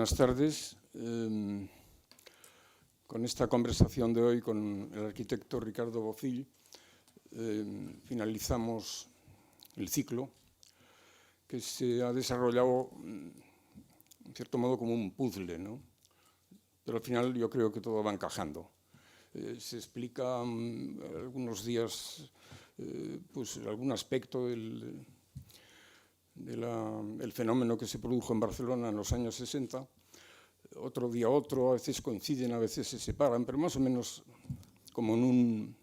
Buenas tardes. Con esta conversación de hoy con el arquitecto Ricardo Bofill finalizamos el ciclo que se ha desarrollado en cierto modo como un puzzle, ¿no? Pero al final yo creo que todo va encajando. Se explica algunos días pues algún aspecto del fenómeno que se produjo en Barcelona en los años 60, otro día otro, a veces coinciden, a veces se separan, pero más o menos como en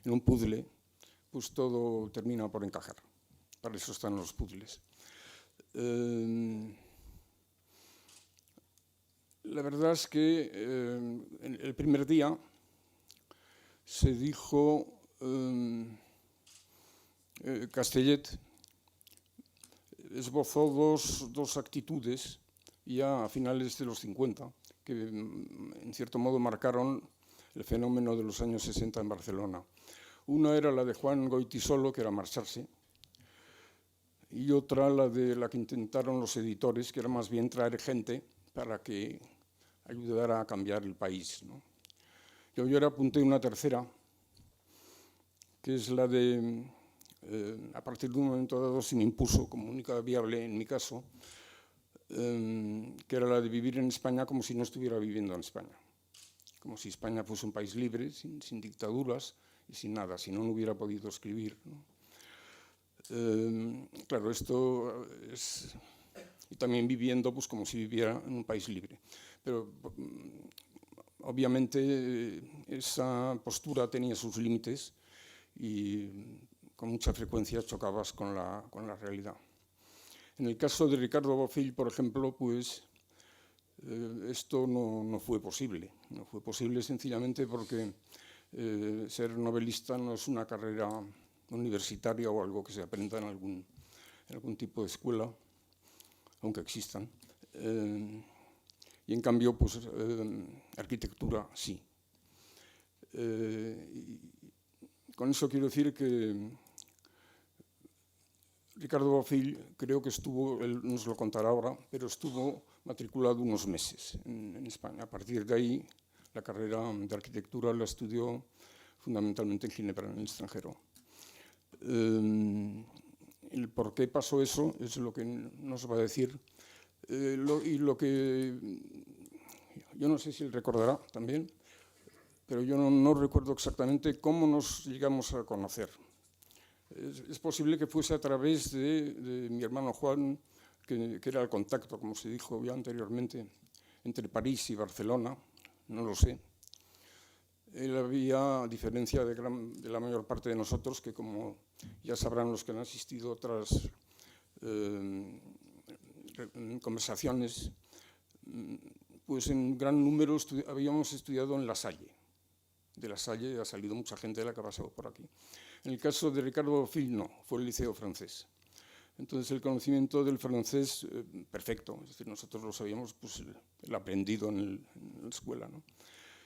un puzzle, pues todo termina por encajar. Para eso están los puzzles. La verdad es que el primer día se dijo Castellet esbozó dos actitudes ya a finales de los 50 que en cierto modo marcaron el fenómeno de los años 60 en Barcelona. Una era la de Juan Goytisolo, que era marcharse, y otra la de la que intentaron los editores, que era más bien traer gente para que ayudara a cambiar el país, ¿no? Yo ahora apunté una tercera, que es la de, a partir de un momento dado se me impuso como única viable en mi caso, que era la de vivir en España como si no estuviera viviendo en España. Como si España fuese un país libre, sin dictaduras y sin nada, si no, no hubiera podido escribir, ¿no? Claro, esto es... Y también viviendo pues, como si viviera en un país libre. Pero obviamente esa postura tenía sus límites y con mucha frecuencia chocabas con la realidad. En el caso de Ricardo Bofill, por ejemplo, pues esto no fue posible. No fue posible sencillamente porque ser novelista no es una carrera universitaria o algo que se aprenda en algún tipo de escuela, aunque existan. Y en cambio, pues arquitectura sí. Con eso quiero decir que Ricardo Bofill creo que estuvo, él nos lo contará ahora, pero estuvo matriculado unos meses en España. A partir de ahí, la carrera de arquitectura la estudió fundamentalmente en Ginebra, en el extranjero. El por qué pasó eso es lo que nos va a decir. Y lo que yo no sé si él recordará también, pero yo no recuerdo exactamente cómo nos llegamos a conocer. Es posible que fuese a través de mi hermano Juan, que era el contacto, como se dijo ya anteriormente, entre París y Barcelona, no lo sé. Él había, a diferencia de la mayor parte de nosotros, que como ya sabrán los que han asistido a otras conversaciones, pues en gran número habíamos estudiado en La Salle. De La Salle ha salido mucha gente de la que ha pasado por aquí. En el caso de Ricardo Bofill, no, fue el Liceo Francés. Entonces el conocimiento del francés, perfecto, es decir, nosotros lo sabíamos, pues el aprendido en la escuela, ¿no?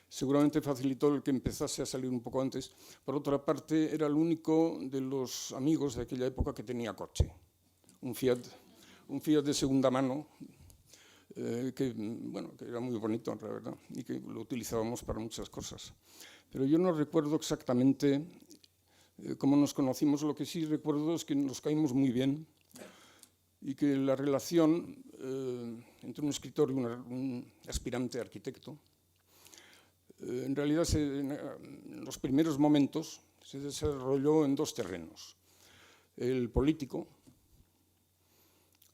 Seguramente facilitó el que empezase a salir un poco antes. Por otra parte, era el único de los amigos de aquella época que tenía coche. Un Fiat de segunda mano, que era muy bonito, la verdad, y que lo utilizábamos para muchas cosas. Pero yo no recuerdo exactamente cómo nos conocimos. Lo que sí recuerdo es que nos caímos muy bien y que la relación entre un escritor y un aspirante arquitecto, en realidad en los primeros momentos se desarrolló en dos terrenos. El político,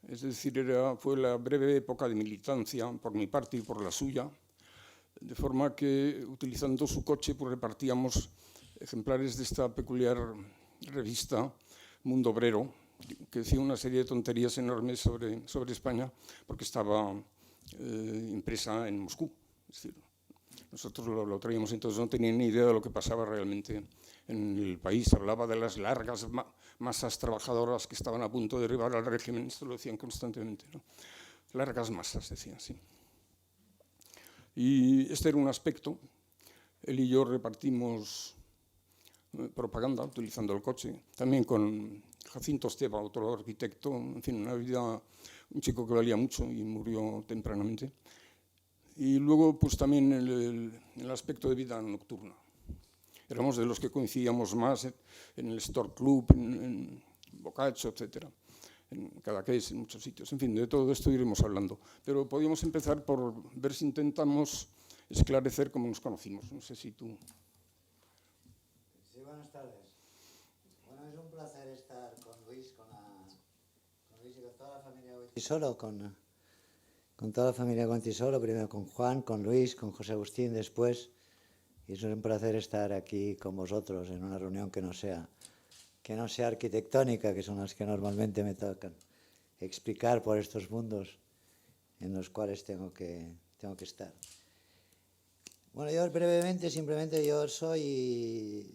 es decir, fue la breve época de militancia por mi parte y por la suya, de forma que, utilizando su coche, pues repartíamos ejemplares de esta peculiar revista Mundo Obrero, que decía una serie de tonterías enormes sobre España, porque estaba impresa en Moscú. Es decir, nosotros lo traíamos, entonces no tenía ni idea de lo que pasaba realmente en el país. Hablaba de las largas masas trabajadoras que estaban a punto de derribar al régimen, esto lo decían constantemente, ¿no? Largas masas, decían, sí. Y este era un aspecto. Él y yo repartimos propaganda utilizando el coche, también con Jacinto Esteva, otro arquitecto, en fin, una vida, un chico que valía mucho y murió tempranamente. Y luego, pues también el aspecto de vida nocturna. Éramos de los que coincidíamos más en el Stork Club, en Boccaccio, etcétera, en Cadaqués, en muchos sitios. En fin, de todo esto iremos hablando. Pero podríamos empezar por ver si intentamos esclarecer cómo nos conocimos. No sé si tú... Sí, buenas tardes. Bueno, es un placer estar con Luis, con Luis y con toda la familia Goytisolo, con toda la familia Goytisolo, primero con Juan, con Luis, con José Agustín después. Y es un placer estar aquí con vosotros en una reunión que no sea arquitectónica, que son las que normalmente me tocan explicar por estos mundos en los cuales tengo que estar. Bueno, yo brevemente, simplemente yo soy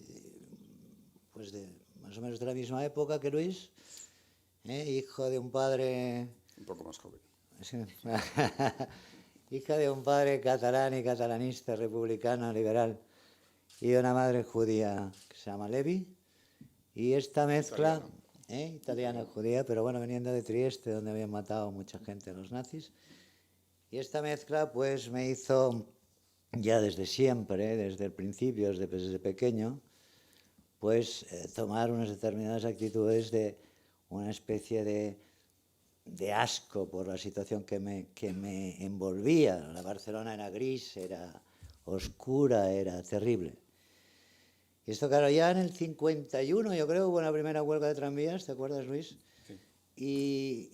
pues más o menos de la misma época que Luis, hijo de un padre... Un poco más joven. Hija de un padre catalán y catalanista, republicano, liberal, y una madre judía que se llama Levi. Y esta mezcla, italiana judía, pero bueno, veniendo de Trieste, donde habían matado mucha gente los nazis. Y esta mezcla pues me hizo, ya desde siempre, desde el principio, desde pequeño, pues tomar unas determinadas actitudes de una especie de asco por la situación que me envolvía. La Barcelona era gris, era oscura, era terrible. Y esto, claro, ya en el 51, yo creo, hubo una primera huelga de tranvías, ¿te acuerdas, Luis? Sí.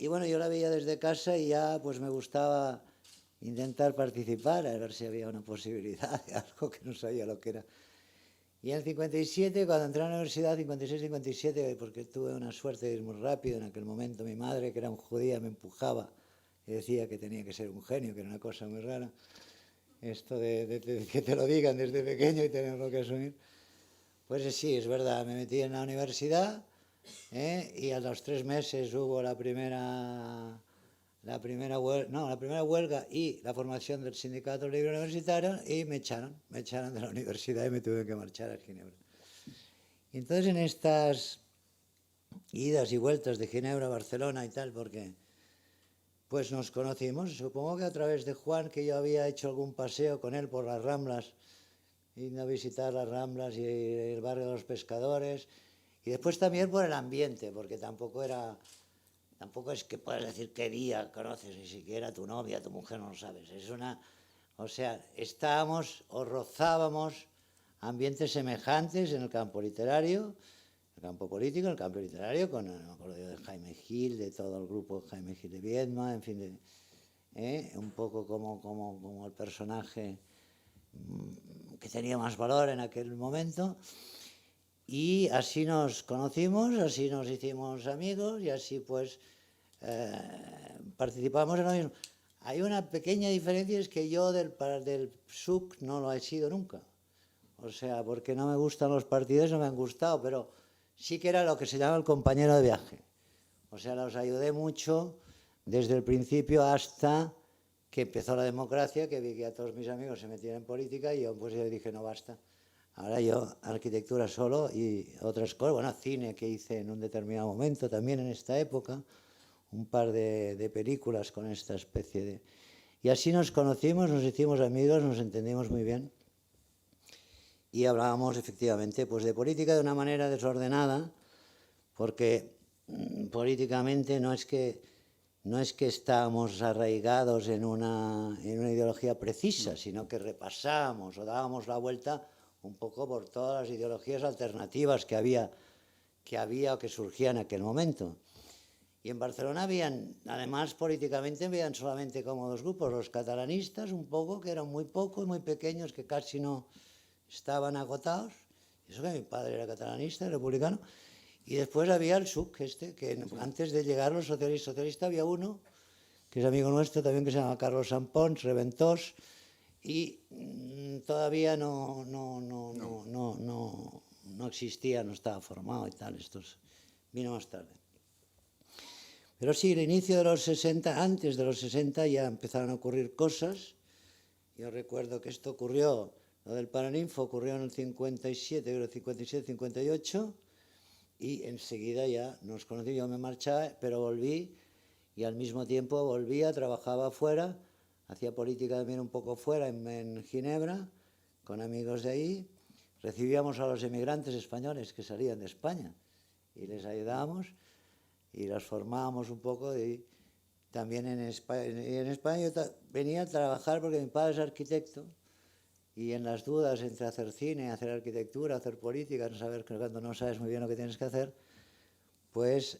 Y bueno, yo la veía desde casa y ya pues me gustaba intentar participar, a ver si había una posibilidad de algo que no sabía lo que era. Y en el 57, cuando entré a la universidad, 56-57, porque tuve una suerte de ir muy rápido en aquel momento, mi madre, que era judía, me empujaba y decía que tenía que ser un genio, que era una cosa muy rara, esto de que te lo digan desde pequeño y tenerlo que asumir. Pues sí, es verdad, me metí en la universidad y a los 3 meses hubo la primera huelga y la formación del Sindicato Libre Universitario y me echaron de la universidad y me tuve que marchar a Ginebra. Y entonces en estas idas y vueltas de Ginebra a Barcelona y tal, porque pues nos conocimos, supongo que a través de Juan, que yo había hecho algún paseo con él por las Ramblas, yendo a visitar las Ramblas y el barrio de los pescadores, y después también por el ambiente, porque tampoco es que puedas decir qué día conoces, ni siquiera a tu novia, a tu mujer, no lo sabes. O sea, estábamos o rozábamos ambientes semejantes en el campo literario, el campo político, el campo literario, con me acuerdo de Jaime Gil, de todo el grupo de Jaime Gil de Viedma, en fin, un poco como el personaje que tenía más valor en aquel momento. Y así nos conocimos, así nos hicimos amigos y así pues participamos en lo mismo. Hay una pequeña diferencia, es que yo del PSUC no lo he sido nunca. O sea, porque no me gustan los partidos, no me han gustado, pero sí que era lo que se llama el compañero de viaje. O sea, los ayudé mucho desde el principio hasta que empezó la democracia, que vi que a todos mis amigos se metían en política y yo pues yo dije, no basta. Ahora yo, arquitectura solo y otras cosas, bueno, cine que hice en un determinado momento, también en esta época, un par de películas con esta especie de... Y así nos conocimos, nos hicimos amigos, nos entendimos muy bien y hablábamos efectivamente pues de política de una manera desordenada, porque políticamente no es que estábamos arraigados en una ideología precisa, sino que repasábamos o dábamos la vuelta un poco por todas las ideologías alternativas que había o que surgían en aquel momento. Y en Barcelona además políticamente habían solamente como 2 grupos, los catalanistas un poco, que eran muy pocos, muy pequeños, que casi no estaban agotados. Eso que mi padre era catalanista, republicano. Y después había el SUC, que antes de llegar los socialistas había uno, que es amigo nuestro también, que se llama Carlos Sampons, Reventós, y todavía no existía, no estaba formado y tal, vino más tarde. Pero sí, el inicio de los 60, antes de los 60 ya empezaron a ocurrir cosas. Yo recuerdo que esto ocurrió, lo del Paraninfo ocurrió en el 57, creo, 57, 58, y enseguida ya nos conocimos, yo me marchaba, pero volví y al mismo tiempo volvía, trabajaba fuera, hacía política también un poco fuera, en Ginebra, con amigos de ahí, recibíamos a los emigrantes españoles que salían de España y les ayudábamos y los formábamos un poco y también en España. Y en España yo venía a trabajar porque mi padre es arquitecto y en las dudas entre hacer cine, hacer arquitectura, hacer política, no saber cuando no sabes muy bien lo que tienes que hacer, pues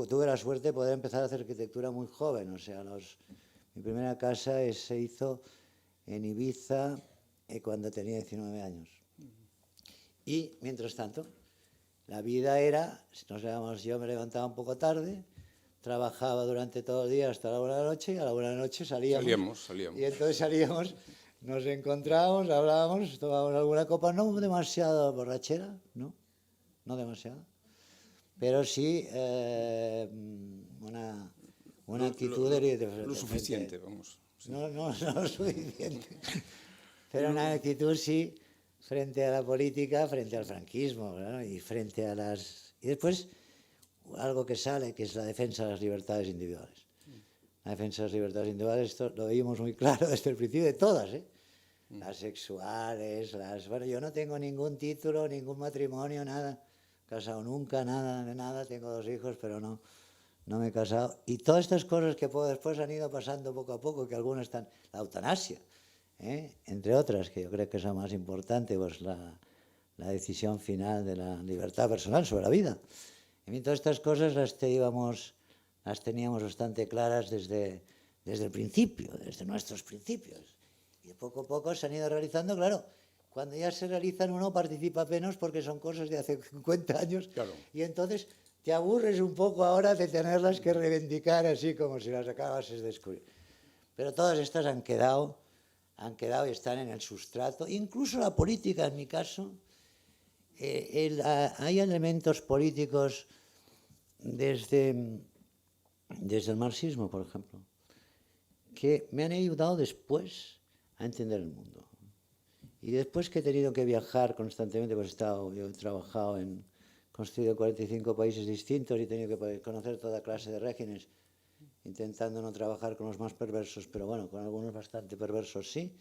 tuve la suerte de poder empezar a hacer arquitectura muy joven. O sea, mi primera casa se hizo en Ibiza cuando tenía 19 años. Y, mientras tanto, la vida era, yo me levantaba un poco tarde, trabajaba durante todo el día hasta la 1 de la noche y a la 1 de la noche salíamos. Y entonces salíamos, nos encontrábamos, hablábamos, tomábamos alguna copa, no demasiado borrachera, no demasiado, pero sí una actitud lo suficiente, vamos. Sí. No lo suficiente, pero una actitud sí frente a la política, frente al franquismo, ¿no? Y frente a las... Y después algo que sale, que es la defensa de las libertades individuales. La defensa de las libertades individuales, esto lo veíamos muy claro desde el principio de todas, ¿eh? Las sexuales, Bueno, yo no tengo ningún título, ningún matrimonio, nada. Casado nunca, nada. Tengo 2 hijos, pero no me he casado. Y todas estas cosas que después han ido pasando poco a poco, que algunas están... La eutanasia, entre otras, que yo creo que es lo más importante, pues la decisión final de la libertad personal sobre la vida. En fin, todas estas cosas las teníamos bastante claras desde el principio, desde nuestros principios. Y poco a poco se han ido realizando, claro. Cuando ya se realizan uno participa menos porque son cosas de hace 50 años. Claro. Y entonces te aburres un poco ahora de tenerlas que reivindicar así como si las acabases de descubrir. Pero todas estas han quedado y están en el sustrato. Incluso la política, en mi caso, hay elementos políticos desde el marxismo, por ejemplo, que me han ayudado después a entender el mundo. Y después que he tenido que viajar constantemente, pues yo he trabajado construido 45 países distintos y he tenido que conocer toda clase de regímenes, intentando no trabajar con los más perversos, pero bueno, con algunos bastante perversos sí,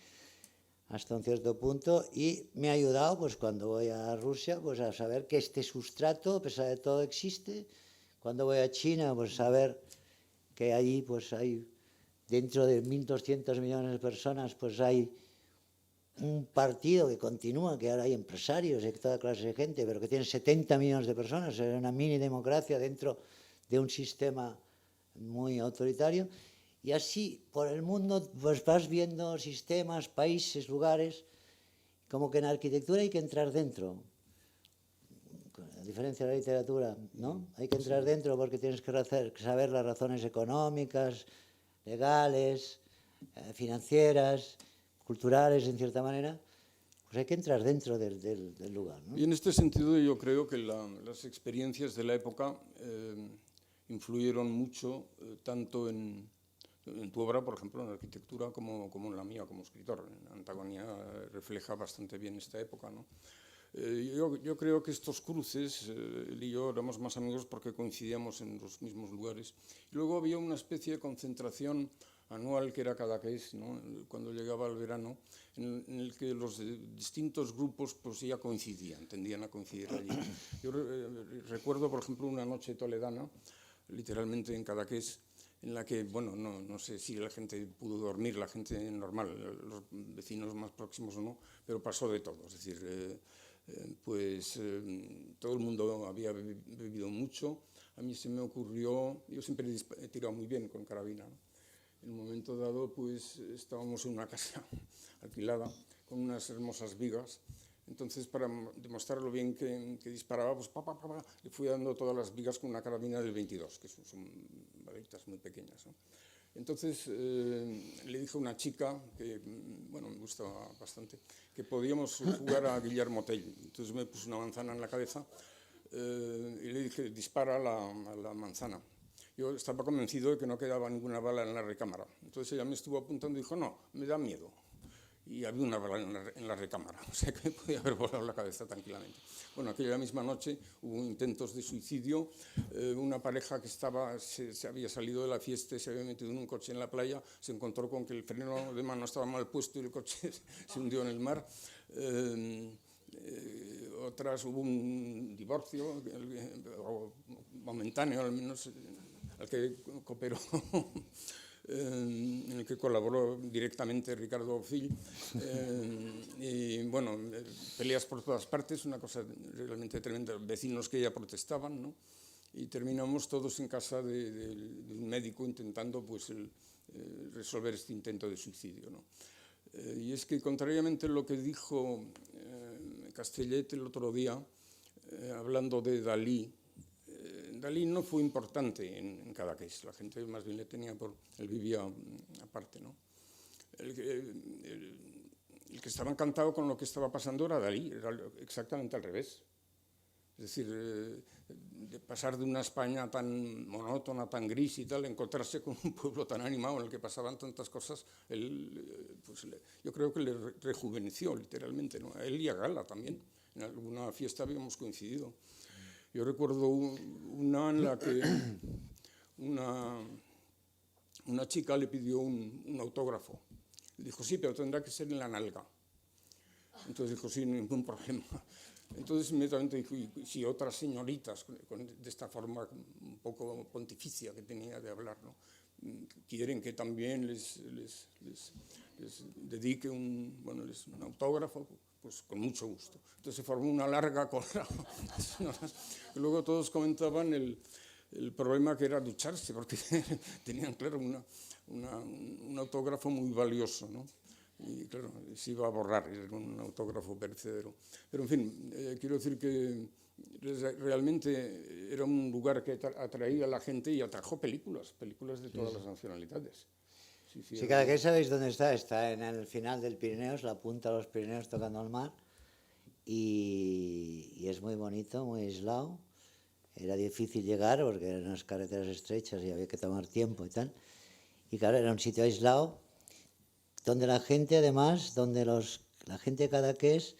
hasta un cierto punto, y me ha ayudado, pues cuando voy a Rusia, pues a saber que este sustrato, a pesar de todo, existe. Cuando voy a China, pues saber que allí, pues hay, dentro de 1.200 millones de personas, pues hay un partido que continúa, que ahora hay empresarios y toda clase de gente, pero que tiene 70 millones de personas, es una mini democracia dentro de un sistema muy autoritario. Y así, por el mundo, pues vas viendo sistemas, países, lugares, como que en arquitectura hay que entrar dentro. A diferencia de la literatura, ¿no? Hay que entrar dentro porque tienes que saber las razones económicas, legales, financieras, culturales, en cierta manera. Pues hay que entrar dentro del lugar, ¿no? Y en este sentido yo creo que las experiencias de la época influyeron mucho, tanto en tu obra, por ejemplo, en la arquitectura, como en la mía como escritor. Antagonia refleja bastante bien esta época, ¿no? Yo creo que estos cruces, él y yo éramos más amigos porque coincidíamos en los mismos lugares. Y luego había una especie de concentración anual que era Cadaqués, ¿no? Cuando llegaba el verano, en el que los distintos grupos pues ya coincidían, tendían a coincidir allí. Yo recuerdo, por ejemplo, una noche toledana, literalmente en Cadaqués, en la que, bueno, no sé si la gente pudo dormir, la gente normal, los vecinos más próximos o no, pero pasó de todo. Es decir, todo el mundo había bebido mucho. A mí se me ocurrió, yo siempre he tirado muy bien con carabina, ¿no? En un momento dado, pues estábamos en una casa alquilada con unas hermosas vigas. Entonces, para demostrar lo bien que disparaba, pues le fui dando todas las vigas con una carabina del 22, que son balitas muy pequeñas, ¿no? Entonces le dije a una chica, que bueno, me gustaba bastante, que podíamos jugar a Guillermo Tell. Entonces me puse una manzana en la cabeza y le dije, dispara a la manzana. Yo estaba convencido de que no quedaba ninguna bala en la recámara. Entonces ella me estuvo apuntando y dijo, no, me da miedo. y había una bala en la recámara, o sea que me podía haber volado la cabeza tranquilamente. Bueno, aquella misma noche hubo intentos de suicidio, una pareja que se había salido de la fiesta, se había metido en un coche en la playa, se encontró con que el freno de mano estaba mal puesto y el coche se hundió en el mar. Otras hubo un divorcio, momentáneo al menos, al que cooperó, en el que colaboró directamente Ricardo Bofill, y bueno, peleas por todas partes, una cosa realmente tremenda, vecinos que ya protestaban, ¿no? Y terminamos todos en casa de un médico intentando pues, resolver este intento de suicidio, ¿no? Y es que, contrariamente a lo que dijo Castellet el otro día, hablando de Dalí, Dalí no fue importante en Cadaqués, la gente más bien le tenía él vivía aparte, ¿no? El que estaba encantado con lo que estaba pasando era Dalí, era exactamente al revés. Es decir, de pasar de una España tan monótona, tan gris y tal, encontrarse con un pueblo tan animado en el que pasaban tantas cosas, yo creo que le rejuveneció literalmente, ¿no? A él y a Gala también. En alguna fiesta habíamos coincidido. Yo recuerdo una en la que una chica le pidió un autógrafo. Le dijo, sí, pero tendrá que ser en la nalga. Entonces dijo, sí, ningún problema. Entonces inmediatamente dijo, y si otras señoritas, de esta forma un poco pontificia que tenía de hablar, ¿no? Quieren que también les dedique un autógrafo, pues con mucho gusto. Entonces se formó una larga cola. Y luego todos comentaban el problema que era ducharse, porque tenían, claro, un autógrafo muy valioso, ¿no? Y claro, se iba a borrar, era un autógrafo perecedero. Pero en fin, quiero decir que realmente era un lugar que atraía a la gente y atrajo películas de todas las nacionalidades. Sí, Cadaqués, ¿sabéis dónde está? Está en el final del Pirineos, la punta de los Pirineos tocando al mar, y es muy bonito, muy aislado. Era difícil llegar porque eran unas carreteras estrechas y había que tomar tiempo y tal. Y claro, era un sitio aislado, donde la gente, además, la gente de Cadaqués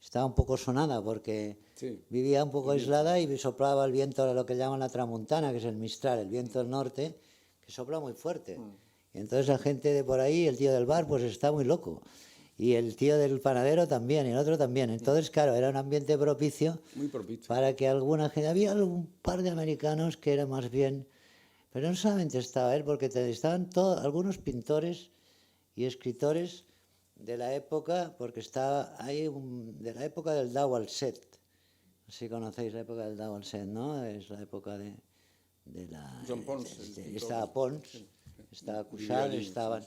estaba un poco sonada porque sí, vivía un poco aislada y soplaba el viento, lo que llaman la tramuntana, que es el mistral, el viento del norte, que sopla muy fuerte. Y entonces la gente de por ahí, el tío del bar, pues está muy loco. Y el tío del panadero también, y el otro también. Entonces, claro, era un ambiente propicio, muy propicio, para que alguna gente... Había un par de americanos que era más bien... Pero no solamente estaba él, porque estaban algunos pintores y escritores de la época, porque estaba ahí de la época del Dau al Set. Si conocéis la época del Dau al Set, ¿no? Es la época de la... John Pons. Estaba Pons, estaba Cuixart, estaban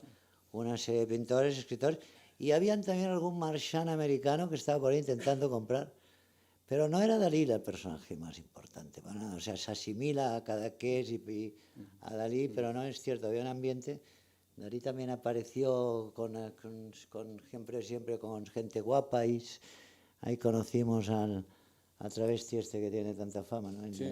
una serie de pintores, escritores, y habían también algún marchand americano que estaba por ahí intentando comprar. Pero no era Dalí el personaje más importante, para nada. O sea, se asimila a Cadaqués y a Dalí, pero no es cierto, había un ambiente... Dalí también apareció siempre con gente guapa, y ahí conocimos al travesti este que tiene tanta fama, ¿no? Sí.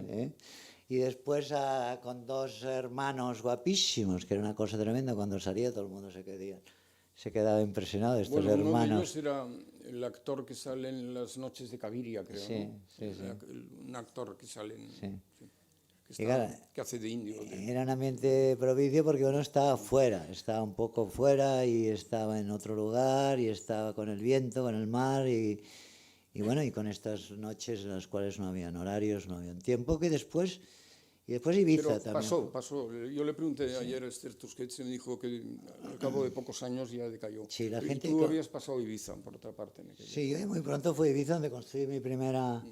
Y después con dos hermanos guapísimos, que era una cosa tremenda, cuando salía todo el mundo se quedaba impresionado de estos hermanos. Uno de ellos era el actor que sale en Las noches de Caviria, creo, sí, ¿no? Sí. Un actor que sale en... Sí. Que hace de indio. Era un ambiente propicio porque uno estaba fuera, estaba un poco fuera y estaba en otro lugar y estaba con el viento, con el mar y bueno, y con estas noches en las cuales no habían horarios, no había tiempo, que después Ibiza. Pero también. Pasó. Yo le pregunté ayer a Esther Tusquets y me dijo que al cabo de pocos años ya decayó. Sí, la gente... ¿Y tú habías pasado Ibiza, por otra parte? Sí, yo muy pronto fui a Ibiza, donde construí mi primera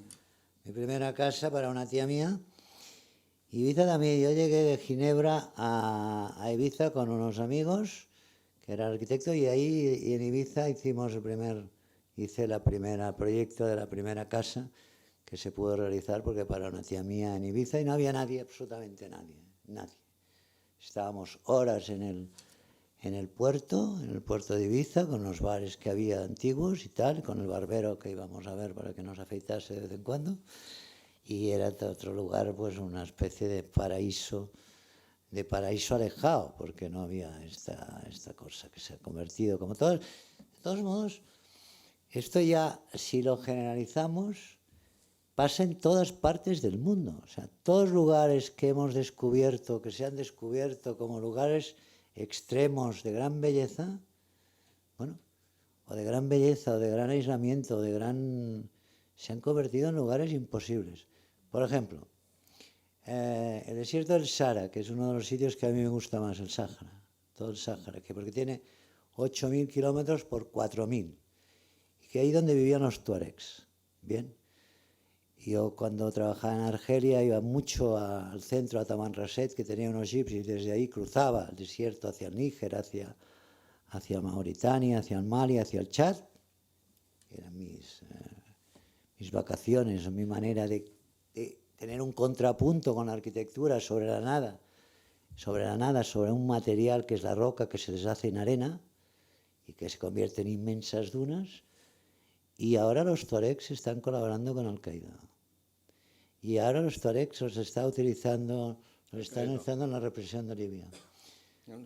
casa para una tía mía. Ibiza también, yo llegué de Ginebra a Ibiza con unos amigos, que era arquitecto, y ahí en Ibiza hice el primer proyecto de la primera casa que se pudo realizar, porque para una tía mía en Ibiza, y no había nadie, absolutamente nadie. Estábamos horas en el puerto de Ibiza, con los bares que había antiguos y tal, con el barbero que íbamos a ver para que nos afeitase de vez en cuando. Y era otro lugar, pues una especie de paraíso alejado, porque no había esta cosa que se ha convertido, como todas De todos modos, esto ya, si lo generalizamos, pasa en todas partes del mundo. O sea, todos lugares que hemos descubierto, que se han descubierto como lugares extremos de gran belleza, bueno, o de gran belleza, o de gran aislamiento, se han convertido en lugares imposibles. Por ejemplo, el desierto del Sahara, que es uno de los sitios que a mí me gusta más, el Sáhara, todo el Sáhara, porque tiene 8.000 kilómetros por 4.000, y que ahí donde vivían los tuaregs. Bien. Yo cuando trabajaba en Argelia iba mucho al centro, a Tamanrasset, que tenía unos jeeps, y desde ahí cruzaba el desierto hacia el Níger, hacia Mauritania, hacia el Mali, hacia el Chad. Eran mis vacaciones, mi manera de tener un contrapunto con la arquitectura sobre la nada, sobre un material que es la roca que se deshace en arena y que se convierte en inmensas dunas. Y ahora los tuaregs están colaborando con Al-Qaeda. Y ahora los tuaregs los están utilizando en la represión de Libia.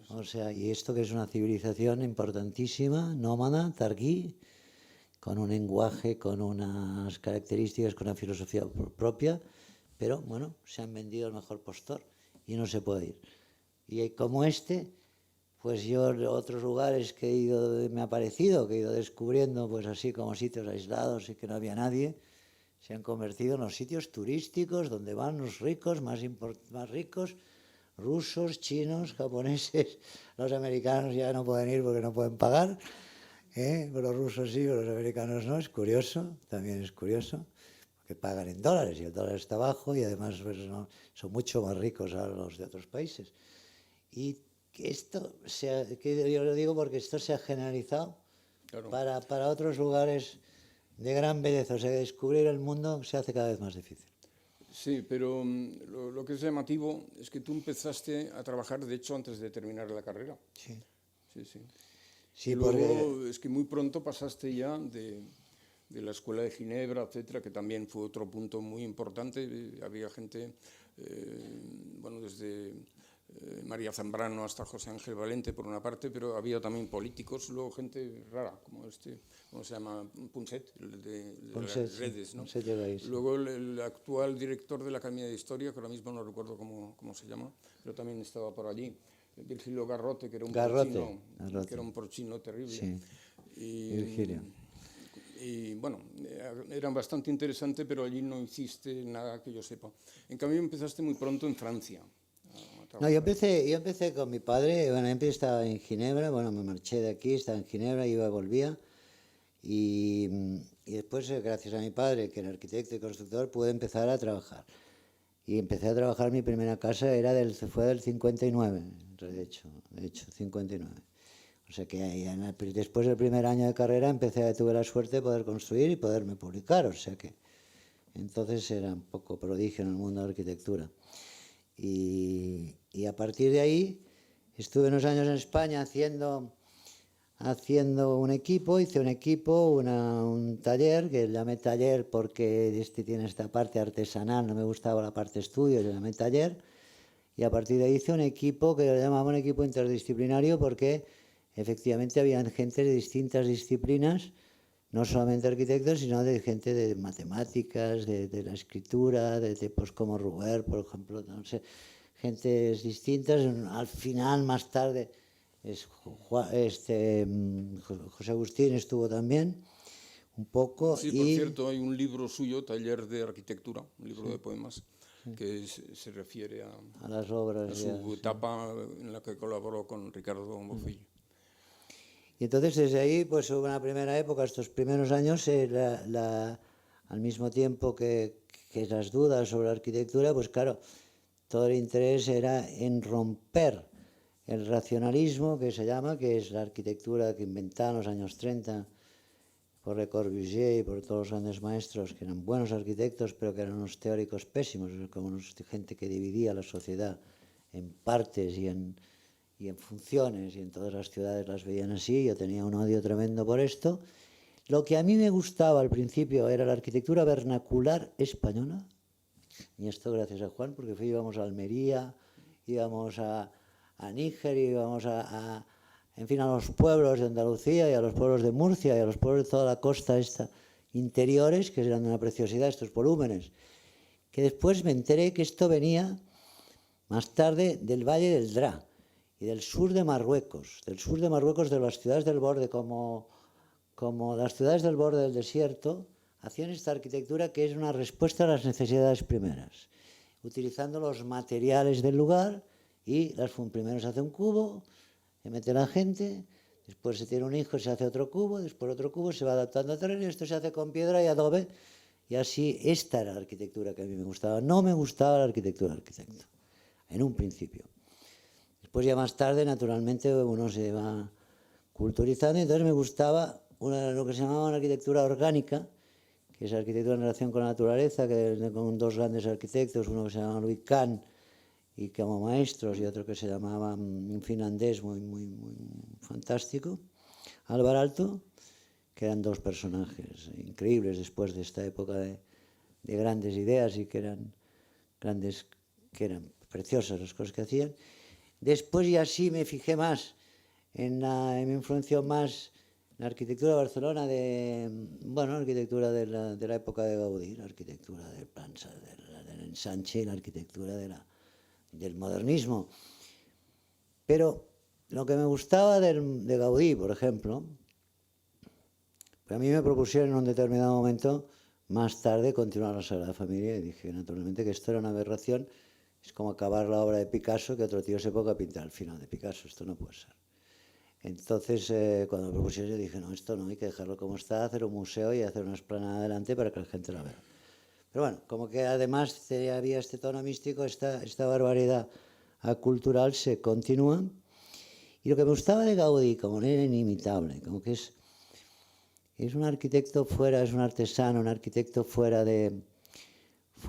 O sea, y esto que es una civilización importantísima, nómada, targuí, con un lenguaje, con unas características, con una filosofía propia, pero bueno, se han vendido al mejor postor y no se puede ir. Y como pues yo otros lugares que me ha parecido, que he ido descubriendo, pues así como sitios aislados y que no había nadie, se han convertido en los sitios turísticos donde van los ricos, más ricos, rusos, chinos, japoneses. Los americanos ya no pueden ir porque no pueden pagar, pero los rusos sí, pero los americanos no. Es curioso, también es curioso, porque pagan en dólares y el dólar está bajo y además pues, son mucho más ricos a los de otros países. Y que yo lo digo porque esto se ha generalizado, claro, para otros lugares de gran belleza. O sea, descubrir el mundo se hace cada vez más difícil. Sí, pero lo que es llamativo es que tú empezaste a trabajar, de hecho, antes de terminar la carrera. Sí. Sí, sí. Sí, y luego es que muy pronto pasaste ya de la Escuela de Ginebra, etcétera, que también fue otro punto muy importante. Había gente, bueno, desde María Zambrano hasta José Ángel Valente, por una parte, pero había también políticos, luego gente rara, como ¿cómo se llama? Punset, de Punset, las redes, ¿no? Punset llega ahí, sí. Luego el actual director de la Academia de Historia, que ahora mismo no recuerdo cómo se llama, pero también estaba por allí. Virgilio Garrote, que era un porcino terrible. Sí. Virgilio. Y bueno, era bastante interesante, pero allí no hiciste nada que yo sepa. En cambio, empezaste muy pronto en Francia. No, yo empecé con mi padre. Bueno, estaba en Ginebra, bueno, me marché de aquí, estaba en Ginebra, iba y volvía. Y después, gracias a mi padre, que era arquitecto y constructor, pude empezar a trabajar. Y empecé a trabajar, mi primera casa fue del 59, de hecho, 59. O sea que después del primer año de carrera tuve la suerte de poder construir y poderme publicar. O sea que entonces era un poco prodigio en el mundo de la arquitectura. Y a partir de ahí estuve unos años en España haciendo un equipo, hice un taller, que llamé taller porque tiene esta parte artesanal, no me gustaba la parte estudio, le llamé taller, y a partir de ahí hice un equipo que lo llamaba un equipo interdisciplinario porque efectivamente había gente de distintas disciplinas, no solamente arquitectos, sino de gente de matemáticas, de la escritura, de tipos como Ruber, por ejemplo, no sé, gentes distintas. Al final, más tarde, José Agustín estuvo también un poco. Sí, por cierto, hay un libro suyo, Taller de Arquitectura, un libro de poemas, que se refiere a las obras, a su etapa en la que colaboró con Ricardo Bofill. Y entonces desde ahí pues hubo una primera época, estos primeros años, al mismo tiempo que las dudas sobre la arquitectura, pues claro, todo el interés era en romper el racionalismo, que se llama, que es la arquitectura que inventaron en los años 30 por Le Corbusier y por todos los grandes maestros, que eran buenos arquitectos, pero que eran unos teóricos pésimos, como gente que dividía la sociedad en partes y en funciones, y en todas las ciudades las veían así. Yo tenía un odio tremendo por esto. Lo que a mí me gustaba al principio era la arquitectura vernacular española, y esto gracias a Juan, porque íbamos a Almería, íbamos a Níger, íbamos en fin, a los pueblos de Andalucía y a los pueblos de Murcia y a los pueblos de toda la costa interiores, que eran de una preciosidad estos volúmenes, que después me enteré que esto venía más tarde del Valle del Dra y del sur de Marruecos, de las ciudades del borde, como las ciudades del borde del desierto, hacían esta arquitectura que es una respuesta a las necesidades primeras, utilizando los materiales del lugar y primero se hace un cubo, se mete la gente, después se tiene un hijo, se hace otro cubo, después otro cubo, se va adaptando a terreno y esto se hace con piedra y adobe. Y así, esta era la arquitectura que a mí me gustaba. No me gustaba la arquitectura del arquitecto, en un principio. Después ya más tarde, naturalmente, uno se va culturizando y entonces me gustaba lo que se llamaba una arquitectura orgánica, que es arquitectura en relación con la naturaleza, con dos grandes arquitectos, uno que se llama Louis Kahn, y como maestros, y otro que se llamaba un finlandés muy fantástico, Alvar Aalto, que eran dos personajes increíbles después de esta época de grandes ideas y que eran preciosas las cosas que hacían. Después ya sí me fijé más me influenció más la arquitectura de Barcelona, la arquitectura de la época de Gaudí, la arquitectura del ensanche, la arquitectura del modernismo. Pero lo que me gustaba de Gaudí, por ejemplo, a mí me propusieron en un determinado momento, más tarde, continuar la Sagrada Familia y dije, naturalmente, que esto era una aberración. Es como acabar la obra de Picasso, que otro tío se ponga a pintar el final de Picasso. Esto no puede ser. Entonces, cuando me propusieron, yo dije, no, esto no, hay que dejarlo como está, hacer un museo y hacer una explanada adelante para que la gente la vea. Pero bueno, como que además había este tono místico, esta barbaridad cultural se continúa. Y lo que me gustaba de Gaudí, como no era inimitable, como que es un arquitecto es un artesano, un arquitecto fuera de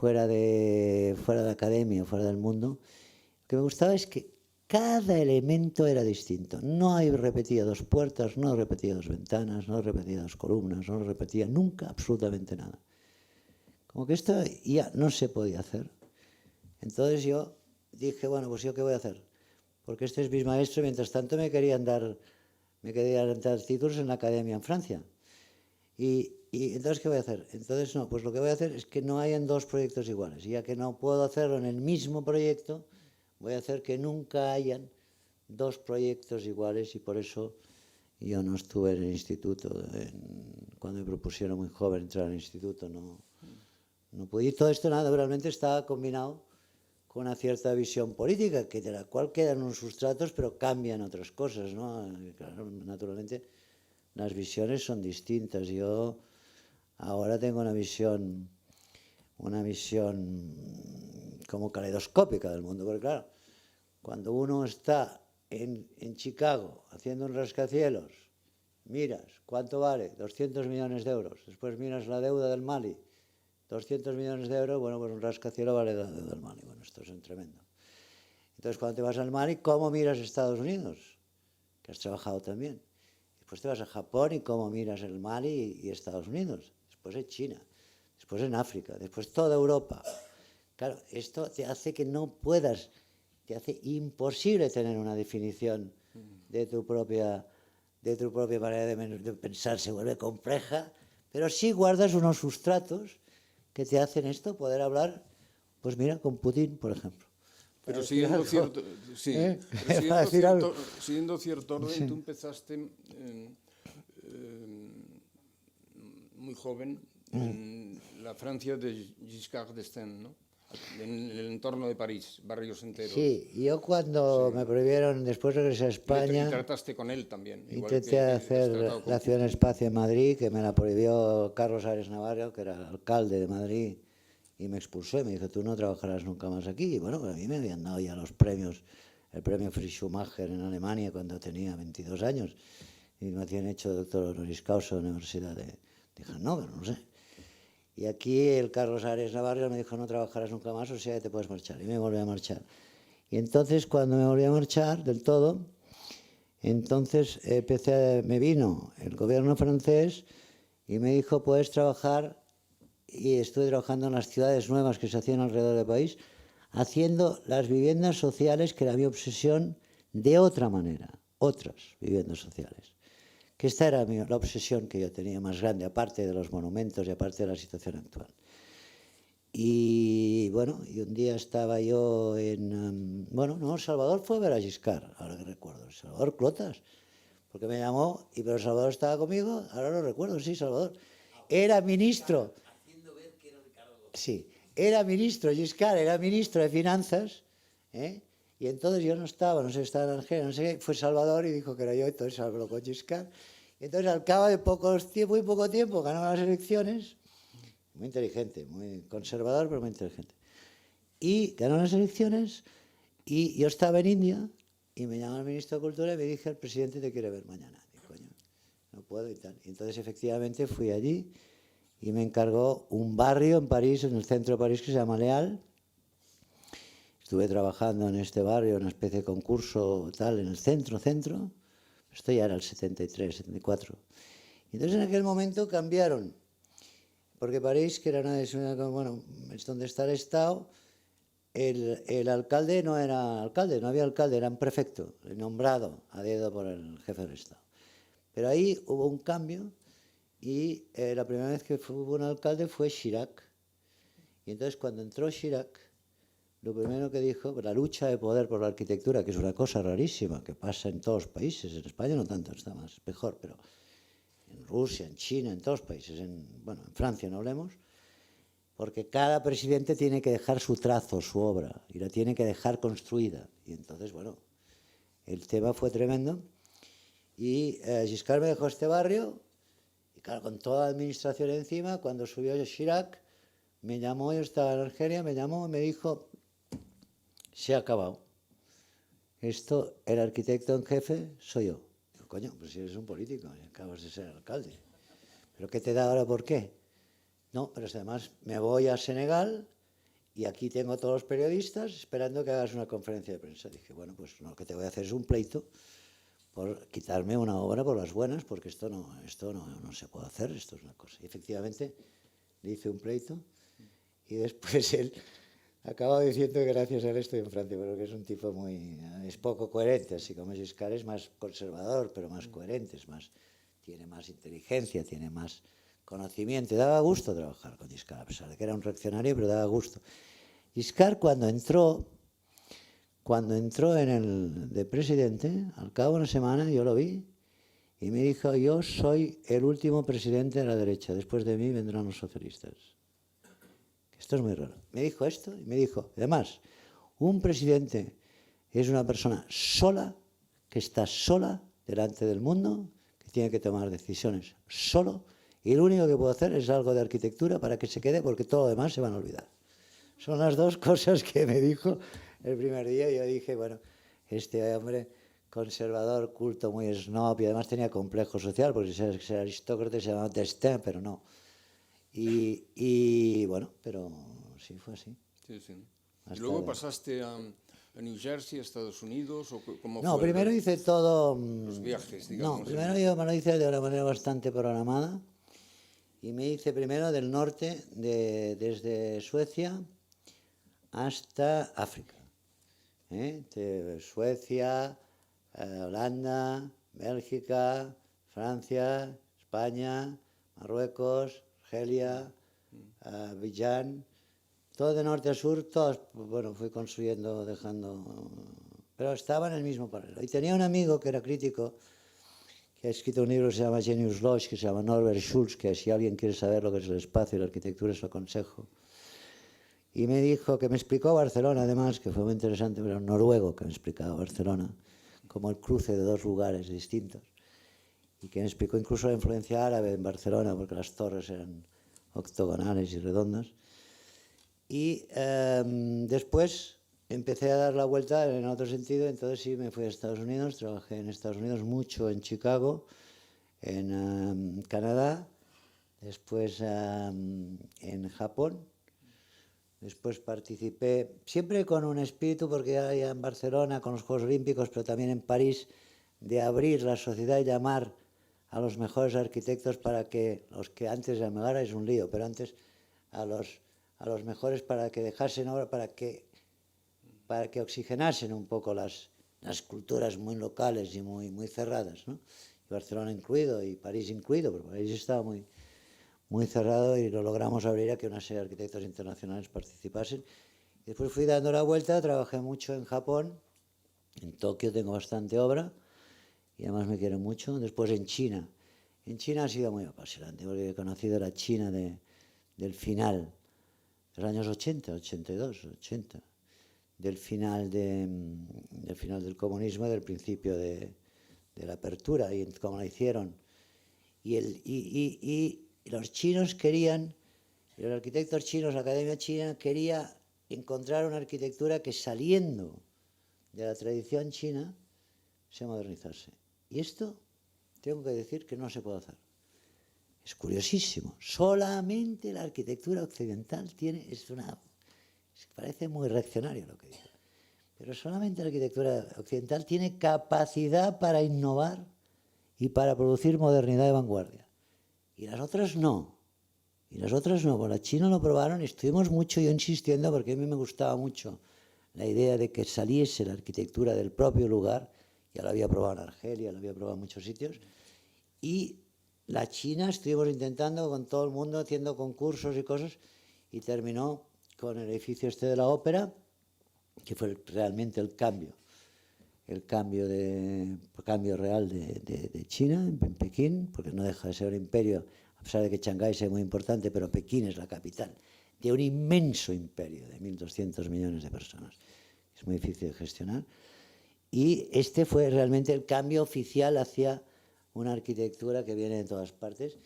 la academia, fuera del mundo. Lo que me gustaba es que cada elemento era distinto. No repetía dos puertas, no repetía dos ventanas, no repetía dos columnas, no repetía nunca absolutamente nada. Como que esto ya no se podía hacer. Entonces yo dije, bueno, pues ¿yo qué voy a hacer? Porque este es mi maestro y mientras tanto me querían dar títulos en la academia en Francia. Y entonces, ¿qué voy a hacer? Entonces, no, pues lo que voy a hacer es que no hayan dos proyectos iguales. Ya que no puedo hacerlo en el mismo proyecto, voy a hacer que nunca hayan dos proyectos iguales y por eso yo no estuve en el instituto. Cuando me propusieron muy joven entrar al instituto, no pude. Y todo esto realmente estaba combinado con una cierta visión política, de la cual quedan unos sustratos, pero cambian otras cosas, ¿no? Claro, naturalmente las visiones son distintas. Yo ahora tengo una visión como caleidoscópica del mundo, porque claro, cuando uno está en Chicago haciendo un rascacielos, miras cuánto vale, 200 millones de euros, después miras la deuda del Mali, 200 millones de euros, bueno, pues un rascacielos vale la deuda del Mali, bueno, esto es tremendo. Entonces, cuando te vas al Mali, ¿cómo miras Estados Unidos? Que has trabajado también. Después te vas a Japón y cómo miras el Mali y Estados Unidos. Después en China, después en África, después toda Europa. Claro, esto te hace que no puedas, te hace imposible tener una definición de tu propia manera de pensar. Se vuelve compleja, pero sí guardas unos sustratos que te hacen esto, poder hablar, pues mira, con Putin, por ejemplo. Pero siguiendo cierto orden, sí. Tú empezaste muy joven en la Francia de Giscard d'Estaing, ¿no? En el entorno de París, barrios enteros. Sí, yo cuando me prohibieron, después regresé a España... Y trataste con él también. Intenté hacer la Ciudad en Espacio en Madrid, que me la prohibió Carlos Ares Navarro, que era alcalde de Madrid, y me expulsó y me dijo, tú no trabajarás nunca más aquí. Y bueno, a mí me habían dado ya los premios, el premio Friedrich Schumacher en Alemania cuando tenía 22 años, y me habían hecho doctor honoris causa en la Universidad de Hannover, no sé. Y aquí el Carlos Ares Navarro me dijo, no trabajarás nunca más, o sea, te puedes marchar. Y me volví a marchar. Y entonces, cuando me volví a marchar del todo, entonces me vino el gobierno francés y me dijo, puedes trabajar, y estuve trabajando en las ciudades nuevas que se hacían alrededor del país, haciendo las viviendas sociales, que era mi obsesión, de otra manera. otras viviendas sociales. Que esta era la obsesión que yo tenía más grande, aparte de los monumentos y aparte de la situación actual. Y bueno, y un día estaba yo en... bueno, no, Salvador fue a ver a Giscard, ahora que recuerdo, Salvador Clotas, porque me llamó, y pero Salvador estaba conmigo, ahora lo recuerdo, sí, Salvador. Era ministro. Sí, era ministro, Giscard era ministro de Finanzas, ¿eh? Y entonces yo no estaba, no sé, estaba en Argelia, no sé qué, fue Salvador y dijo que era yo, entonces habló con Giscard. Y entonces al cabo de muy poco tiempo ganó las elecciones, muy inteligente, muy conservador, pero muy inteligente. Y ganó las elecciones y yo estaba en India y me llamó el ministro de Cultura y me dije, el presidente te quiere ver mañana. Digo, coño, no puedo y tal. Y entonces efectivamente fui allí y me encargó un barrio en París, en el centro de París, que se llama Leal. Estuve trabajando en este barrio, una especie de concurso tal, en el centro. Esto ya era el 73, 74. Y entonces en aquel momento cambiaron, porque París, que era bueno, es donde está el Estado, el alcalde no era alcalde, no había alcalde, era un prefecto, nombrado a dedo por el jefe del Estado. Pero ahí hubo un cambio y la primera vez que hubo un alcalde fue Chirac. Y entonces cuando entró Chirac, lo primero que dijo, la lucha de poder por la arquitectura, que es una cosa rarísima, que pasa en todos los países, en España no tanto, está más mejor, pero en Rusia, en China, en todos los países, bueno, en Francia no hablemos, porque cada presidente tiene que dejar su trazo, su obra, y la tiene que dejar construida. Y entonces, bueno, el tema fue tremendo. Y Giscard me dejó este barrio, y claro, con toda la administración encima, cuando subió Chirac, me llamó, yo estaba en Argelia, me llamó y me dijo, se ha acabado. Esto, el arquitecto en jefe soy yo. Digo, coño, pues si eres un político, acabas de ser alcalde. ¿Pero qué te da ahora por qué? No, pero además me voy a Senegal y aquí tengo a todos los periodistas esperando que hagas una conferencia de prensa. Dije, bueno, pues lo que te voy a hacer es un pleito por quitarme una obra por las buenas, porque esto no se puede hacer, esto es una cosa. Y efectivamente le hice un pleito y después él acaba diciendo que gracias a él estoy en Francia, pero que es un tipo es poco coherente, así como Giscard es más conservador, pero más coherente, tiene más inteligencia, tiene más conocimiento. Daba gusto trabajar con Giscard, a pesar de que era un reaccionario, pero daba gusto. Giscard cuando entró de presidente, al cabo de una semana yo lo vi y me dijo, yo soy el último presidente de la derecha, después de mí vendrán los socialistas. Esto es muy raro. Me dijo esto y me dijo, además, un presidente es una persona sola, que está sola delante del mundo, que tiene que tomar decisiones solo, y lo único que puedo hacer es algo de arquitectura para que se quede, porque todo lo demás se van a olvidar. Son las dos cosas que me dijo el primer día y yo dije, bueno, este hombre conservador, culto, muy snob, y además tenía complejo social, porque si era aristócrata se llamaba Destin, pero no. Y bueno, pero sí fue así. Sí, sí. ¿Y luego pasaste a New Jersey, a Estados Unidos? ¿O cómo no, fue primero hice todo... los viajes, digamos. No, primero yo me lo hice de una manera bastante programada. Y me hice primero del norte, desde Suecia hasta África. De Suecia, Holanda, Bélgica, Francia, España, Marruecos, Argelia, Abidjan, todo de norte a sur, todos, bueno, fui construyendo, dejando, pero estaba en el mismo paralelo. Y tenía un amigo que era crítico, que ha escrito un libro que se llama Genius Lodge, que se llama Norbert Schulz, que si alguien quiere saber lo que es el espacio y la arquitectura, se lo aconsejo. Y me dijo, que me explicó Barcelona, además, que fue muy interesante, pero un noruego que me explicaba Barcelona, como el cruce de dos lugares distintos. Y que me explicó incluso la influencia árabe en Barcelona, porque las torres eran octogonales y redondas. Y después empecé a dar la vuelta en otro sentido, entonces sí me fui a Estados Unidos, trabajé en Estados Unidos mucho, en Chicago, en Canadá, después en Japón, después participé, siempre con un espíritu, porque ya en Barcelona, con los Juegos Olímpicos, pero también en París, de abrir la sociedad y llamar a los mejores arquitectos para que, los que antes llamaban, es un lío, pero antes a los mejores para que dejasen obra, para que oxigenasen un poco las unas culturas muy locales y muy cerradas, ¿no? Y Barcelona incluido y París incluido, pero París estaba muy cerrado y lo logramos abrir a que una serie de arquitectos internacionales participasen. Y después fui dando la vuelta, trabajé mucho en Japón, en Tokio tengo bastante obra y además me quieren mucho. Después en China. En China ha sido muy apasionante porque he conocido la China del final, de los años 80, 82, 80, del final del comunismo y del principio de la apertura y cómo la hicieron. Y los chinos querían, los arquitectos chinos, la Academia China quería encontrar una arquitectura que saliendo de la tradición china se modernizase. Y esto tengo que decir que no se puede hacer. Es curiosísimo. Solamente la arquitectura occidental tiene, parece muy reaccionario lo que digo, pero solamente la arquitectura occidental tiene capacidad para innovar y para producir modernidad de vanguardia. Y las otras no. Y las otras no. Pues las chinas lo probaron y estuvimos mucho yo insistiendo porque a mí me gustaba mucho la idea de que saliese la arquitectura del propio lugar. Ya lo había probado en Argelia, lo había probado en muchos sitios. Y la China estuvimos intentando con todo el mundo, haciendo concursos y cosas, y terminó con el edificio este de la ópera, que fue realmente el cambio real de China, en Pekín, porque no deja de ser un imperio, a pesar de que Shanghái sea muy importante, pero Pekín es la capital de un inmenso imperio de 1.200 millones de personas. Es muy difícil de gestionar. Y este fue realmente el cambio oficial hacia una arquitectura que viene de todas partes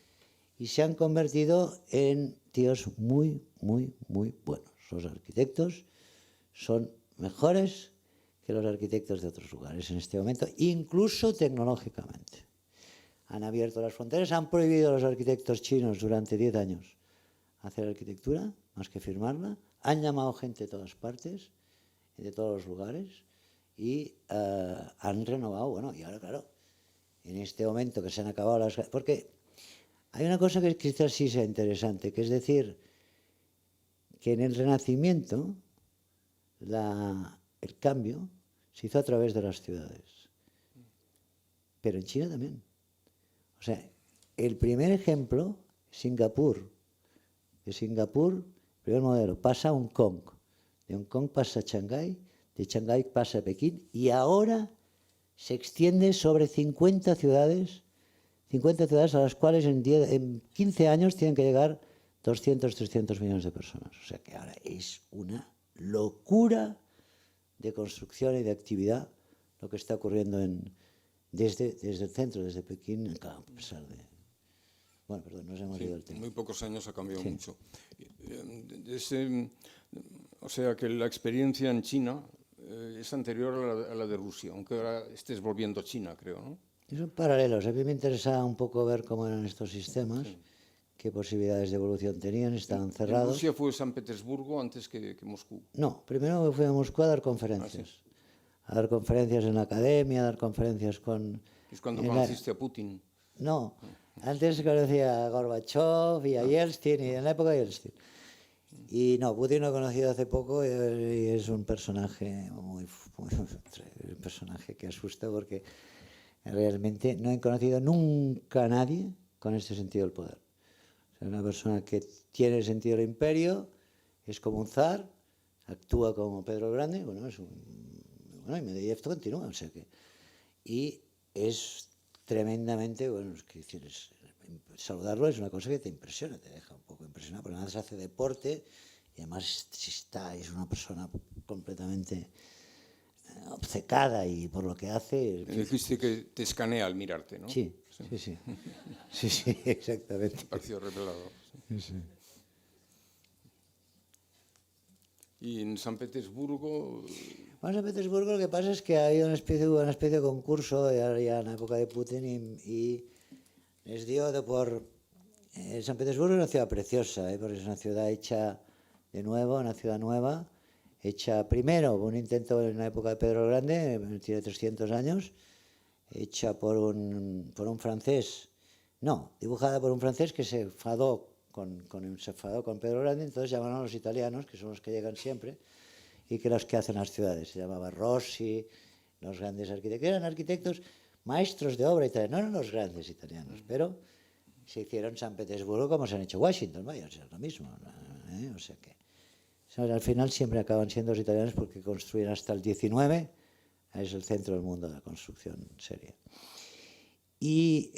y se han convertido en tíos muy buenos. Los arquitectos son mejores que los arquitectos de otros lugares en este momento, incluso tecnológicamente. Han abierto las fronteras, han prohibido a los arquitectos chinos durante 10 años hacer arquitectura, más que firmarla. Han llamado gente de todas partes, de todos los lugares, y han renovado. Bueno, y ahora, claro, en este momento que se han acabado las... Porque hay una cosa que quizás sí sea interesante, que es decir, que en el Renacimiento el cambio se hizo a través de las ciudades, pero en China también. O sea, el primer ejemplo, Singapur. De Singapur, el primer modelo, pasa a Hong Kong. De Hong Kong pasa a Shanghái, de Shanghái pasa a Pekín y ahora se extiende sobre 50 ciudades a las cuales en 15 años tienen que llegar 200, 300 millones de personas. O sea que ahora es una locura de construcción y de actividad lo que está ocurriendo desde el centro, desde Pekín, a pesar de... Bueno, perdón, nos hemos ido del tema. En muy pocos años ha cambiado mucho. O sea que la experiencia en China es anterior a la de Rusia, aunque ahora estés volviendo a China, creo, ¿no? Son paralelos. A mí me interesaba un poco ver cómo eran estos sistemas, qué posibilidades de evolución tenían, estaban cerrados. ¿En Rusia fue San Petersburgo antes que Moscú? No, primero me fui a Moscú a dar conferencias. A dar conferencias en la academia, a dar conferencias con... ¿Es cuando conociste a Putin? No, antes conocía a Gorbachev y a Yeltsin, y en la época de Yeltsin. Y no, Putin lo he conocido hace poco y es un personaje un personaje que asusta porque realmente no he conocido nunca a nadie con este sentido del poder. O sea, una persona que tiene el sentido del imperio, es como un zar, actúa como Pedro el Grande, bueno, y Medvedev continúa, o sea que... Y es tremendamente, bueno, es que saludarlo es una cosa que te impresiona, te deja un poco impresionado, porque además hace deporte y además es una persona completamente obcecada y por lo que hace... Dijiste que te escanea al mirarte, ¿no? Sí, exactamente. Pareció revelado. Sí. Y en San Petersburgo... Bueno, en San Petersburgo lo que pasa es que hay una especie de concurso ya en la época de Putin y les dio San Petersburgo es una ciudad preciosa, porque es una ciudad hecha de nuevo, una ciudad nueva, hecha primero un intento en la época de Pedro el Grande, tiene 300 años, hecha por un francés, dibujada por un francés que se enfadó con Pedro el Grande, entonces llamaron a los italianos, que son los que llegan siempre, y que los que hacen las ciudades. Se llamaba Rossi, los grandes arquitectos. Eran arquitectos maestros de obra italianos, no eran los grandes italianos, pero se hicieron San Petersburgo como se han hecho Washington, vaya, es lo mismo. O sea que al final siempre acaban siendo los italianos porque construyen hasta el 19, es el centro del mundo de la construcción seria. Y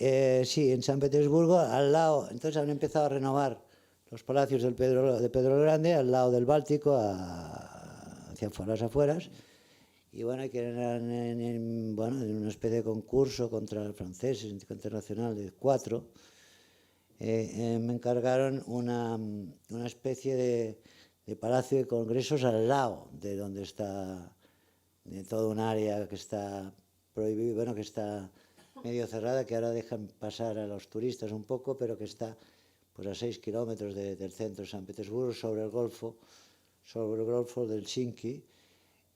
sí, en San Petersburgo, al lado, entonces han empezado a renovar los palacios de Pedro el Grande, al lado del Báltico, hacia las afueras, y bueno, que eran en una especie de concurso contra los franceses, internacional de 4, me encargaron una especie de palacio de congresos al lado de donde está, de todo un área que está prohibido, bueno, que está medio cerrada, que ahora dejan pasar a los turistas un poco, pero que está pues a 6 kilómetros del centro de San Petersburgo, sobre el Golfo del Helsinki.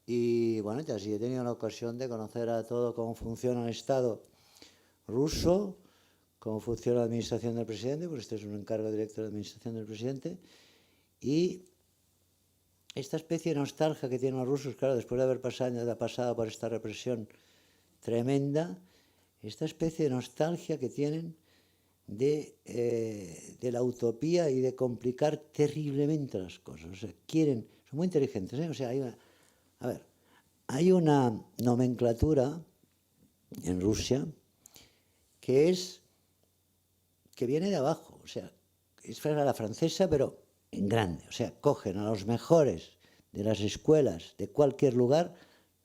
Y bueno, así he tenido la ocasión de conocer a todo cómo funciona el Estado ruso, cómo funciona la administración del presidente, pues este es un encargo directo de la administración del presidente, y esta especie de nostalgia que tienen los rusos, claro, después de haber pasado por esta represión tremenda, esta especie de nostalgia que tienen de la utopía y de complicar terriblemente las cosas. O sea, son muy inteligentes, ¿eh? O sea, hay una nomenclatura en Rusia que viene de abajo, o sea, es la francesa, pero en grande. O sea, cogen a los mejores de las escuelas de cualquier lugar,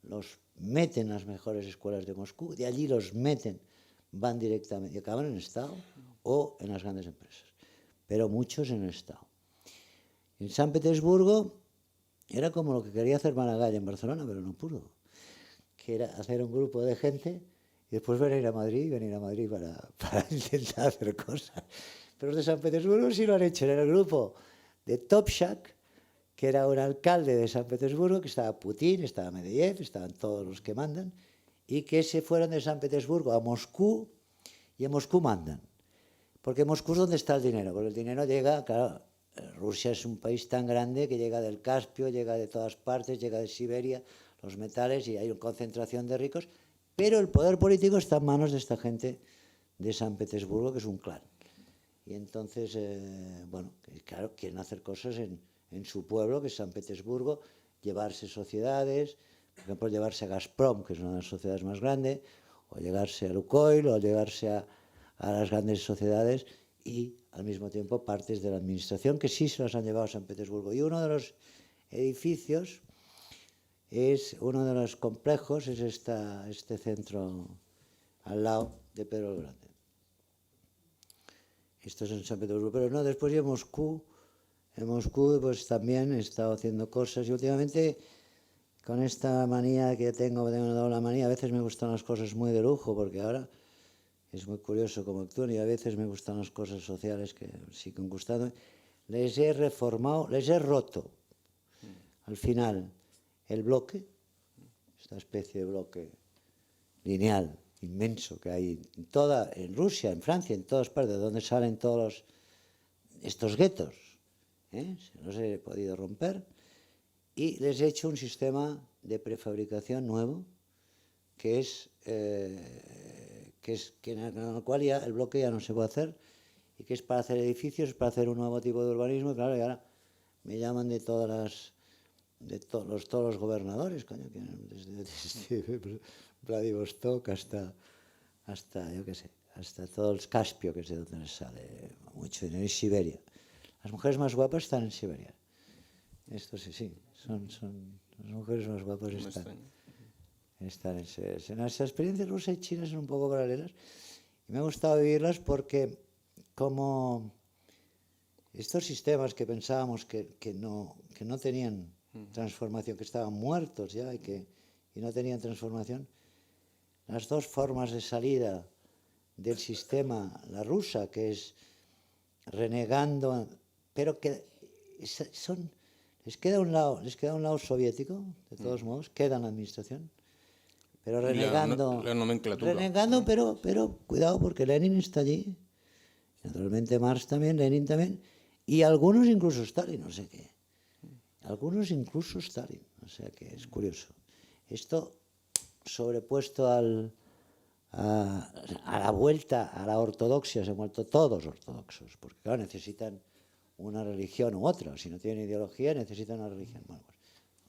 los meten en las mejores escuelas de Moscú, de allí los meten, van directamente y acaban en el Estado o en las grandes empresas, pero muchos en el Estado. En San Petersburgo era como lo que quería hacer Maragall en Barcelona, pero no pudo, que era hacer un grupo de gente y después venir a Madrid para intentar hacer cosas. Pero los de San Petersburgo sí lo han hecho. Era el grupo de Topshak, que era un alcalde de San Petersburgo, que estaba Putin, estaba Medvedev, estaban todos los que mandan, y que se fueron de San Petersburgo a Moscú, y en Moscú mandan. Porque en Moscú es donde está el dinero, porque el dinero llega, claro, Rusia es un país tan grande que llega del Caspio, llega de todas partes, llega de Siberia, los metales, y hay una concentración de ricos, pero el poder político está en manos de esta gente de San Petersburgo, que es un clan. Y entonces, bueno, claro, quieren hacer cosas en su pueblo, que es San Petersburgo, llevarse sociedades, por ejemplo, llevarse a Gazprom, que es una de las sociedades más grandes, o llegarse a Lukoil, o llegarse a las grandes sociedades, y al mismo tiempo partes de la administración que sí se las han llevado a San Petersburgo. Y uno de los edificios, uno de los complejos, es este centro al lado de Pedro el Grande. Esto es en San Petersburgo, pero no, después ya en Moscú pues también he estado haciendo cosas, y últimamente con esta manía que tengo una manía, a veces me gustan las cosas muy de lujo, porque ahora es muy curioso cómo actúan, y a veces me gustan las cosas sociales que siguen gustando. Les he reformado, les he roto al final el bloque, esta especie de bloque lineal inmenso que hay en Rusia, en Francia, en todas partes, de donde salen todos estos guetos. Se los he podido romper, y les he hecho un sistema de prefabricación nuevo que en el cual ya el bloque ya no se puede hacer, y que es para hacer edificios, para hacer un nuevo tipo de urbanismo. Y claro, y ahora me llaman de todos los gobernadores, coño, desde Vladivostok hasta yo qué sé, hasta todo el Caspio, que es de donde les sale mucho dinero, y Siberia. Las mujeres más guapas están en Siberia. Esto sí, son las mujeres más guapas están en Siberia. Las experiencias rusas y chinas son un poco paralelas, y me ha gustado vivirlas porque como estos sistemas que pensábamos que no tenían transformación, que estaban muertos ya y no tenían transformación, las dos formas de salida del sistema, la rusa, que es renegando, pero que les queda un lado soviético, de todos modos, queda en la administración, pero renegando, la nomenclatura. Renegando, pero cuidado, porque Lenin está allí, naturalmente Marx también, Lenin también, y algunos incluso Stalin, no sé qué. Algunos incluso Stalin, o sea que es curioso. Esto sobrepuesto a la vuelta a la ortodoxia, se han vuelto todos ortodoxos, porque claro, necesitan una religión u otra. Si no tienen ideología, necesitan una religión. Bueno, pues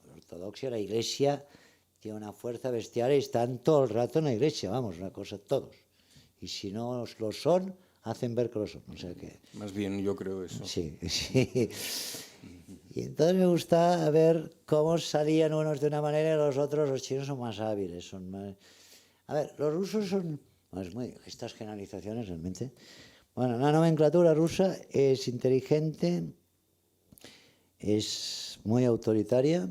la ortodoxia, la Iglesia, tiene una fuerza bestial y están todo el rato en la Iglesia, vamos, una cosa todos. Y si no lo son, hacen ver que lo son. O sea que, más bien yo creo eso. sí, sí. Y entonces me gusta ver cómo salían unos de una manera y los otros, los chinos son más hábiles, son más... A ver, los rusos son... estas generalizaciones realmente... Bueno, la nomenclatura rusa es inteligente, es muy autoritaria,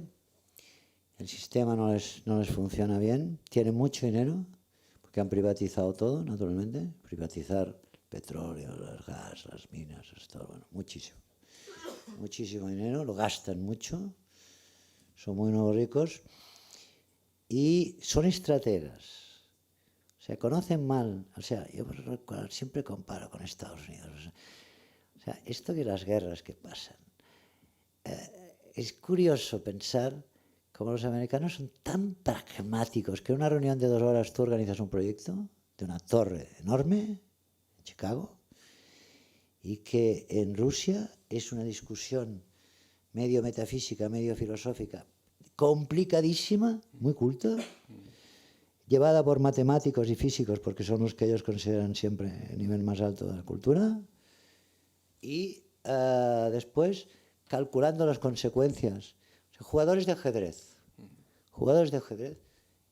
el sistema no les funciona bien, tienen mucho dinero, porque han privatizado todo, naturalmente, privatizar el petróleo, el gas, las minas, todo, bueno, muchísimo. Muchísimo dinero, lo gastan mucho, son muy nuevos ricos y son estrategas. O sea, conocen mal, o sea, yo siempre comparo con Estados Unidos. O sea, esto de las guerras que pasan, es curioso pensar cómo los americanos son tan pragmáticos que en una reunión de 2 horas tú organizas un proyecto de una torre enorme en Chicago y que en Rusia es una discusión medio metafísica, medio filosófica, complicadísima, muy culta, llevada por matemáticos y físicos, porque son los que ellos consideran siempre el nivel más alto de la cultura, y después calculando las consecuencias. O sea, jugadores de ajedrez,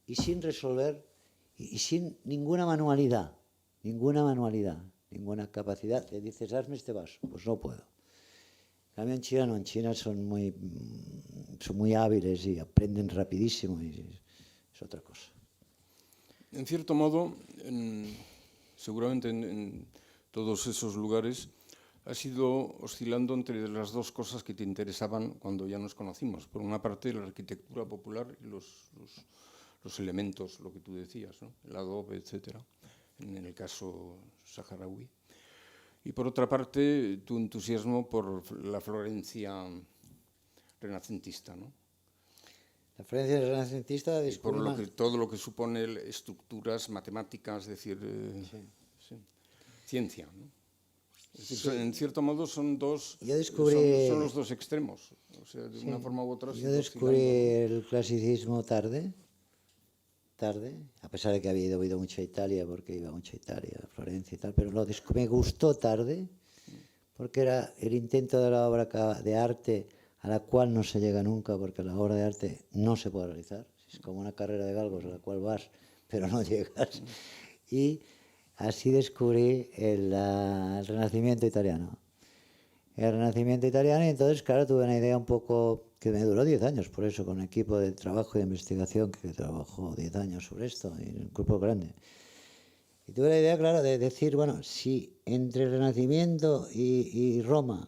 y sin resolver, y sin ninguna manualidad, ninguna capacidad. Le dices, hazme este vaso, pues no puedo. En cambio en China no, en China son muy hábiles y aprenden rapidísimo y es otra cosa. En cierto modo, seguramente en todos esos lugares, has ido oscilando entre las dos cosas que te interesaban cuando ya nos conocimos. Por una parte, la arquitectura popular y los elementos, lo que tú decías, ¿no? El adobe, etcétera, en el caso saharaui. Y por otra parte, tu entusiasmo por la Florencia renacentista, ¿no? La Florencia renacentista por todo lo que supone estructuras matemáticas, es decir, ciencia, ¿no? Es decir, en cierto modo son los dos extremos, o sea, de una forma u otra. Yo descubrí el clasicismo tarde, a pesar de que había ido mucho a Italia, porque iba mucho a Italia, a Florencia y tal, pero me gustó tarde, porque era el intento de la obra de arte a la cual no se llega nunca, porque la obra de arte no se puede realizar, es como una carrera de galgos a la cual vas, pero no llegas. Y así descubrí el Renacimiento italiano. El Renacimiento italiano, y entonces, claro, tuve una idea un poco que me duró 10 años, por eso, con un equipo de trabajo y de investigación que trabajó 10 años sobre esto, y un grupo grande. Y tuve la idea, claro, de decir, bueno, si entre el Renacimiento y Roma,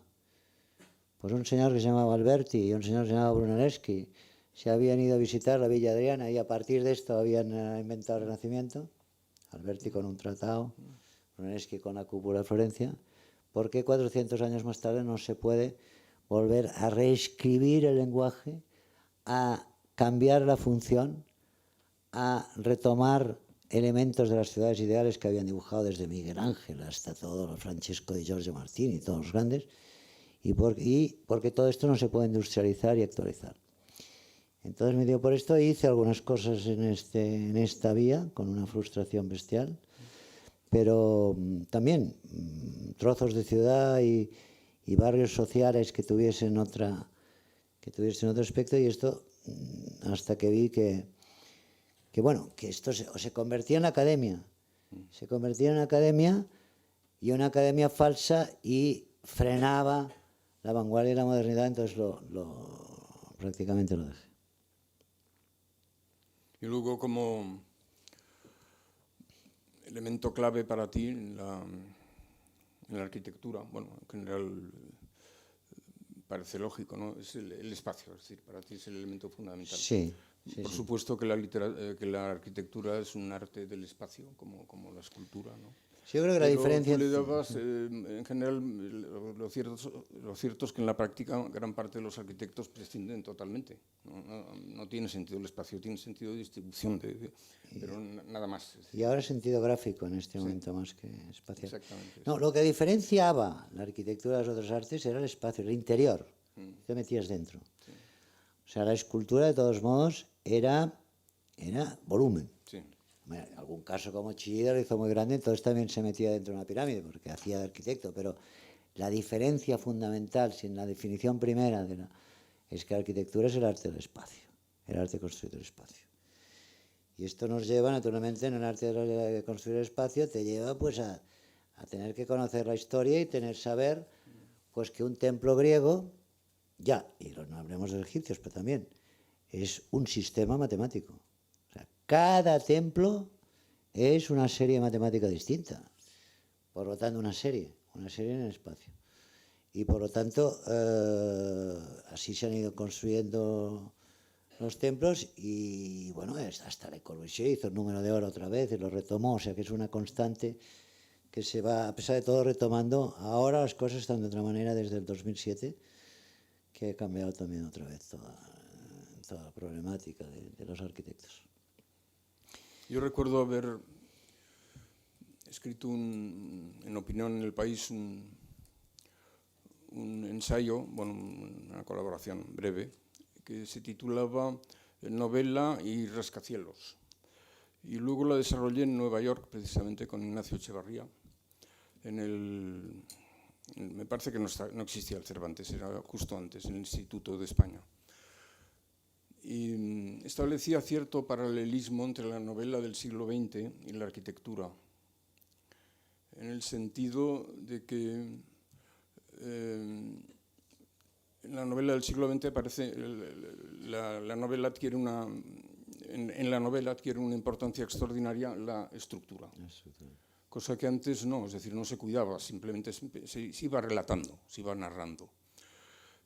pues un señor que se llamaba Alberti y un señor que se llamaba Brunelleschi se habían ido a visitar la Villa Adriana y a partir de esto habían inventado el Renacimiento, Alberti con un tratado, Brunelleschi con la cúpula de Florencia, ¿por qué 400 años más tarde no se puede volver a reescribir el lenguaje, a cambiar la función, a retomar elementos de las ciudades ideales que habían dibujado desde Miguel Ángel hasta todo Francesco di Giorgio Martini y todos los grandes, y porque todo esto no se puede industrializar y actualizar? Entonces me dio por esto e hice algunas cosas en esta vía, con una frustración bestial, pero también trozos de ciudad y barrios sociales que tuviesen otro aspecto, y esto hasta que vi que esto se convertía en academia, y una academia falsa, y frenaba la vanguardia y la modernidad, entonces prácticamente lo dejé. Y luego, como elemento clave para ti en la arquitectura, bueno, en general parece lógico, ¿no? Es el espacio, es decir, para ti es el elemento fundamental. Sí. Por supuesto que la arquitectura es un arte del espacio, como la escultura, ¿no? Sí, yo creo que la Pero diferencia... tú le dabas, en general, lo cierto es que en la práctica gran parte de los arquitectos prescinden totalmente. No tiene sentido el espacio, tiene sentido de distribución, pero nada más. Y ahora sentido gráfico en este momento más que espacial. Exactamente. No, lo que diferenciaba la arquitectura de las otras artes era el espacio, el interior. Te metías dentro. Sí. O sea, la escultura, de todos modos, era volumen. Sí. Bueno, en algún caso como Chillida lo hizo muy grande, entonces también se metía dentro de una pirámide, porque hacía de arquitecto, pero la diferencia fundamental, sin la definición primera, es que la arquitectura es el arte del espacio, el arte de construir el espacio. Y esto nos lleva, naturalmente, en el arte de construir el espacio, te lleva pues a tener que conocer la historia y tener saber pues que un templo griego, ya, y no hablemos de los egipcios, pero también, es un sistema matemático. O sea, cada templo es una serie matemática distinta. Por lo tanto, una serie en el espacio. Y por lo tanto, así se han ido construyendo los templos y, bueno, hasta Le Corbusier hizo el número de oro otra vez y lo retomó. O sea, que es una constante que se va, a pesar de todo, retomando. Ahora las cosas están de otra manera desde el 2007, que ha cambiado también otra vez toda la problemática de los arquitectos. Yo recuerdo haber escrito en Opinión en el País un ensayo, bueno, una colaboración breve, que se titulaba Novela y rascacielos. Y luego la desarrollé en Nueva York, precisamente con Ignacio Echevarría. Me parece que no existía el Cervantes, era justo antes, en el Instituto de España. Y establecía cierto paralelismo entre la novela del siglo XX y la arquitectura, en el sentido de que en la novela del siglo XX parece la novela adquiere en la novela adquiere una importancia extraordinaria la estructura, cosa que antes no, es decir, no se cuidaba, simplemente se iba relatando, se iba narrando.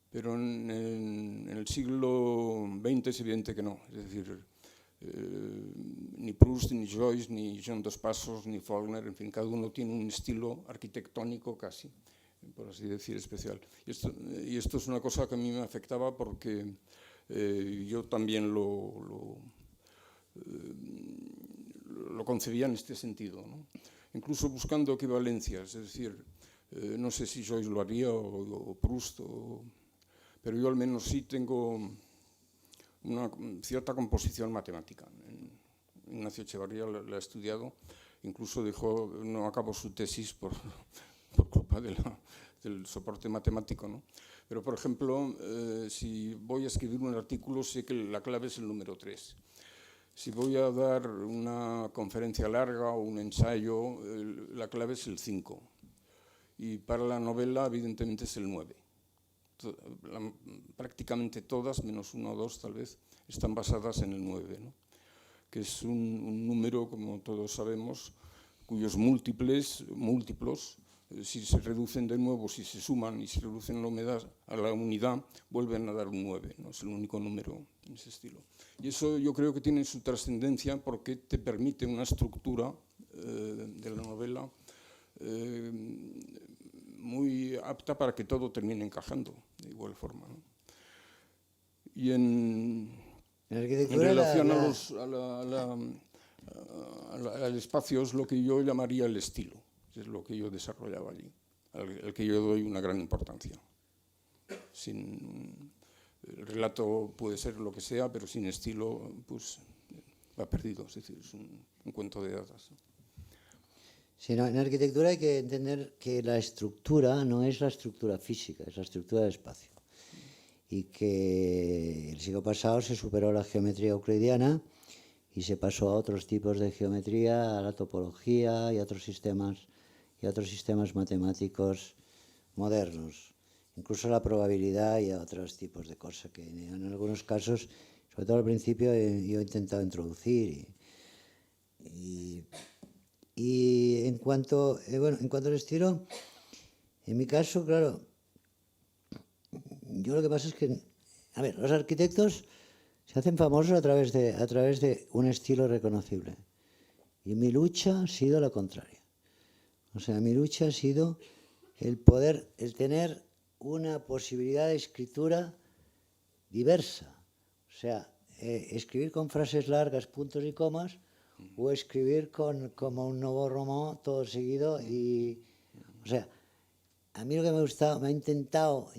Pero en el siglo XX es evidente que no, es decir, ni Proust, ni Joyce, ni Jean Dos Passos, ni Faulkner, en fin, cada uno tiene un estilo arquitectónico casi, por así decir, especial. Y esto es una cosa que a mí me afectaba porque yo también lo concebía en este sentido, ¿no? Incluso buscando equivalencias, es decir, no sé si Joyce lo haría o Proust, pero yo al menos sí tengo una cierta composición matemática. Ignacio Echevarría la ha estudiado, incluso no acabó su tesis por culpa del soporte matemático, ¿no? Pero, por ejemplo, si voy a escribir un artículo, sé que la clave es el número 3. Si voy a dar una conferencia larga o un ensayo, la clave es el 5. Y para la novela, evidentemente, es el 9. Prácticamente todas, menos 1 o 2 tal vez, están basadas en el 9, ¿no? Que es un número, como todos sabemos, cuyos múltiplos, si se reducen de nuevo, si se suman y se reducen a la unidad, vuelven a dar un 9, ¿no? Es el único número en ese estilo. Y eso yo creo que tiene su trascendencia porque te permite una estructura de la novela muy apta para que todo termine encajando de igual forma, ¿no? Y en relación al espacio es lo que yo llamaría el estilo, es lo que yo desarrollaba allí, al que yo doy una gran importancia. El relato puede ser lo que sea, pero sin estilo pues va perdido, es decir, es un cuento de hadas. Sí, no, en arquitectura hay que entender que la estructura no es la estructura física, es la estructura del espacio. Y que el siglo pasado se superó la geometría euclidiana y se pasó a otros tipos de geometría, a la topología y a otros sistemas matemáticos modernos, incluso a la probabilidad y a otros tipos de cosas que en algunos casos, sobre todo al principio, yo he intentado introducir. Y en cuanto al estilo, en mi caso, claro, yo lo que pasa es que, a ver, los arquitectos se hacen famosos a través de un estilo reconocible. Y mi lucha ha sido la contraria. O sea, mi lucha ha sido el poder, el tener una posibilidad de escritura diversa. O sea, escribir con frases largas, puntos y comas, o escribir como un nuevo roman todo seguido. O sea, a mí lo que me ha gustado, me ha intentado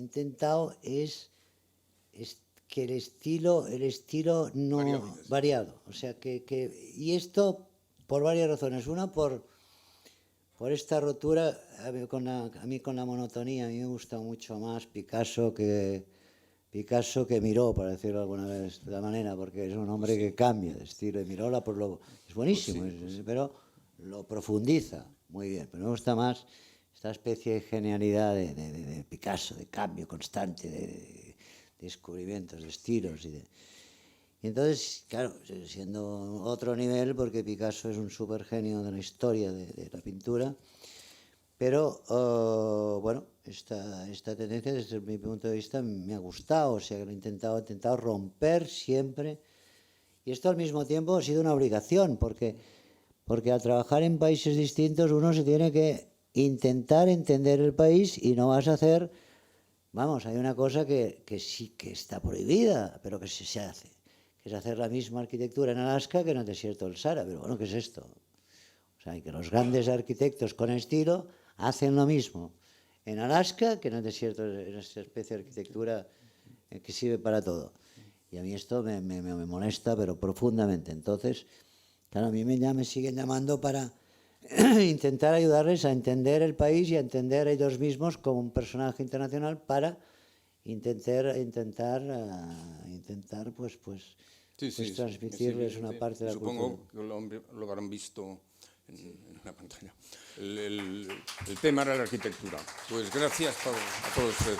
es que el estilo no variado. O sea, y esto por varias razones. Una, por esta rotura, a mí con la monotonía. A mí me gusta mucho más Picasso que Miró, para decirlo alguna vez de la manera, porque es un hombre que cambia de estilo. Y Miró es buenísimo, pero lo profundiza muy bien. Pero me gusta más esta especie de genialidad de Picasso, de cambio constante, de descubrimientos, de estilos. Y entonces, claro, siendo otro nivel, porque Picasso es un súper genio de la historia de la pintura, pero, bueno, esta tendencia, desde mi punto de vista, me ha gustado. O sea, que he intentado romper siempre. Y esto al mismo tiempo ha sido una obligación, porque al trabajar en países distintos uno se tiene que intentar entender el país y no vas a hacer... Vamos, hay una cosa que sí que está prohibida, pero que se hace, que es hacer la misma arquitectura en Alaska que en el desierto del Sahara. Pero bueno, ¿qué es esto? O sea, que los grandes arquitectos con estilo hacen lo mismo en Alaska que en el desierto, en esta especie de arquitectura que sirve para todo. Y a mí esto me molesta, pero profundamente. Entonces, claro, a mí me siguen llamando para intentar ayudarles a entender el país y a entender a ellos mismos como un personaje internacional, para intentar pues transmitirles una parte de la cultura. Supongo que lo habrán visto en la pantalla. El tema era la arquitectura. Pues gracias a todos ustedes.